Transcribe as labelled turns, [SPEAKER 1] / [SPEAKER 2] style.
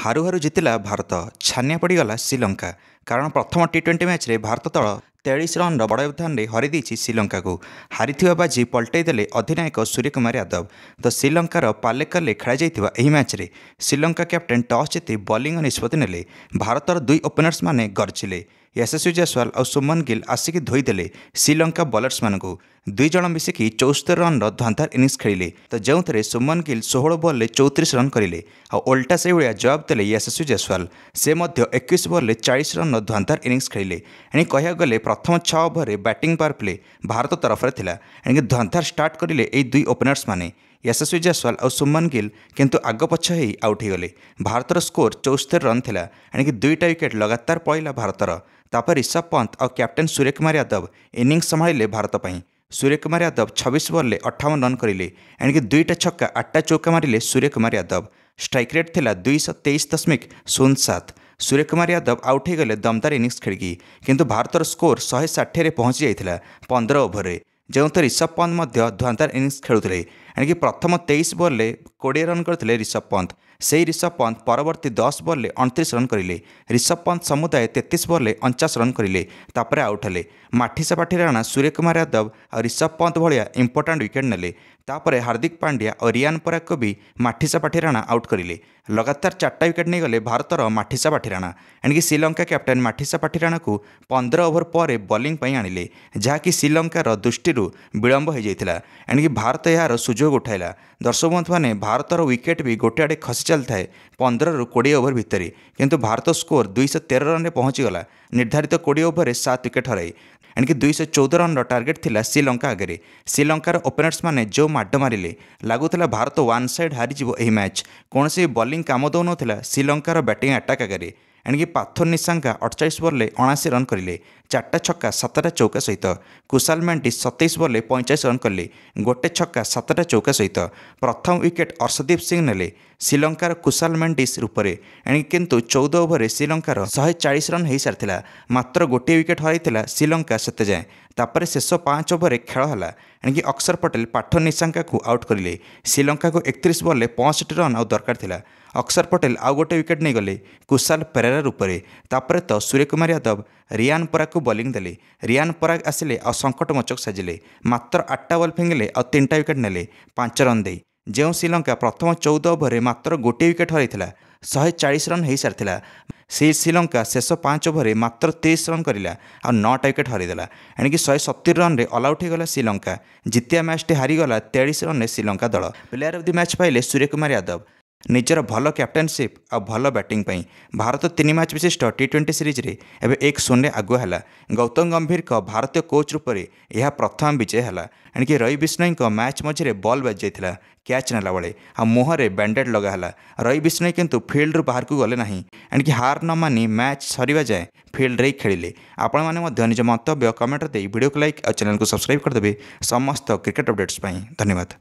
[SPEAKER 1] हारू हारू जितिला भारत छानिया पड़गला श्रीलंका कारण प्रथम टी20 मैच रे भारत दल 43 रन बड़ व्यवधान में हरदी श्रीलंका को हारी बाजी पलटईदे अधिनायक सूर्यकुमार यादव। तो श्रीलंकार पालेकरे खेल मैच रे श्रीलंका कैप्टेन टॉस जीति बॉलिंग निष्पत्ति नेले। भारतर दुई ओपनर्स माने गर्जिले। यशस्वी जायसवाल और सुमन गिल आसिक धोईदे श्रीलंका बॉलर्स मानू दुईज मिसिकी 74 रन धंधार इनिंग्स खेलिले। तो जो सुमन गिल 16 बॉल 34 रन करें और ओल्टा से भाया जवाब देले यशस्वी जायसवाल से 21 बॉल 40 रन धंधार इनिंग्स खेलिले। एणि कह गले प्रथम 6 over batting power play Bharat तरफ थिला। एणिक धंधार स्टार्ट करें ये दुई ओपनर्स माने यशस्वी जायसवाल और सुमन गिल किंतु आग पछ हो आउट हो गले। भारतर स्कोर 74 रन थिला। एणिक दुईटा विकेट लगातार पड़ेगा भारतर। तापर ऋषभ पंत और कैप्टेन सूर्यकुमार यादव इनिंग्स संभाଳିले भारत पई। सूर्यकुमार यादव 26 बॉल 58 रन करें। एणिक दुईटा छक्का 8टा चौका मारिले सूर्यकुमार यादव। स्ट्राइक रेट थिला 223.07। सूर्यकुमार यादव आउट हो गले दमदार इनिंग्स खेलिकी किंतु भारतर स्कोर 160 पहुंची जाइथिला 15 ओवर जो ऋषभ पंत धुआंधार इनिंग्स खेलुते। एणिक प्रथम 23 बॉल 20 रन करते ऋषभ पंत। से ऋषभ पंत परवर्ती 10 बॉल 29 रन करें। ऋषभ पंत समुदाय 33 बॉल 49 रन करें तापर आउट हेले। माठीसा पाठी राणा सूर्यकुमार यादव और ऋषभ पंत भाया इंपोर्टाट विकेट नेले। तापर हार्दिक पांड्या और रियान पराग को भी माठीसा पाठी राणा आउट करें। लगातार 4टा विकेट नहीं गले भारतर माठीसा पाठी राणा। एणिक श्रीलंका कैप्टेन माठीसा पाठी राणा को 15 ओवर पर बॉलिंग आनिले जहाँकि श्रीलंकार दृष्टि विलंब हो जाता। एणिक भारत यार सुजोग उठाइला। दर्शक बंधु मैंने भारतर विकेट भी गोटे आड़े खसी चली थाए 15 ରୁ 20 ओवर भितर किंतु भारत स्कोर 213 रन पहुँचीगला। निर्धारित 20 ओवर 7 विकेट हराई। एणिक 214 रन टार्गेट थिला श्रीलंका आगे। श्रीलंकार ओपनर्स माने जो माड मारे लगुला भारत वन साइड हारीजिव यह मैच। कौन बॉलिंग काम दौन श्रीलंकार बैटिंग अटैक आगे। एणिक पाथर निशांका 48 बॉल 79 रन करें। 4टा छक्का 7टा चौका सहित कुशाल मेंडिस 27 बॉल 45 रन कले। गोटे छक्का 7टा चौका सहित प्रथम विकेट अर्शदीप सिंह नेले श्रीलंकार कुशाल मेंडिस रूप से। एणिक किंतु 14 ओवर श्रीलंकार 140 रन हो सारी मात्र गोटे विकेट हर श्रीलंका सेते जाए। तापर शेष 5 ओवर खेल है। एणिक अक्षर पटेल पाठर निशांका को आउट करें। श्रीलंका को 31 बॉल 65 रन आउ दरकार थिला। अक्षर पटेल आउ गोटे विकेट नहीं गले कुशाल पेरेरा रूप से। तापर तो सूर्यकुमार यादव रियान पराग को बॉलिंग देले। रियान पराग आसिले और संकटमोचक साजिले। मात्र 8टा बॉल फिंगिले और 3टा विकेट नेले 5 रन दे। जो श्रीलंका प्रथम 14 ओवर मात्र गोटे विकेट हर 140 रन हो सारी से श्रीलंका शेष 5 ओवर मात्र 23 रन करा और 9टा विकेट हरदेला। एणिक 170 रन ऑल आउट होगला श्रीलंका। जितिया मैचटी हारीगला 43 रन श्रीलंका दल। प्लेयर ऑफ द मैच पाइले सूर्यकुमार यादव निजर भल कैप्टेनशिप और भल बैटिंग पई। भारत 3 मैच विशिष्ट टी20 सीरीज रे एवं 1-0 आगुआ है। गौतम गंभीर का भारतीय कोच रूप से यह प्रथम विजय है। एणिक रवि बिश्नोई मैच मझे बॉल बाजि जाता कैच नेला बेले आ मुहर बैंडेड लगाला। रवि बिश्नोई किंतु फील्ड रू बाहर को गले ना। एणिक हार न मानी मैच सरीवा जाए फील्ड रे खेलिले। आपण मैंने निज मंतव्य कमेंट दे वीडियो को लाइक और चैनल को सब्सक्राइब करदे समस्त क्रिकेट अपडेट्स। धन्यवाद।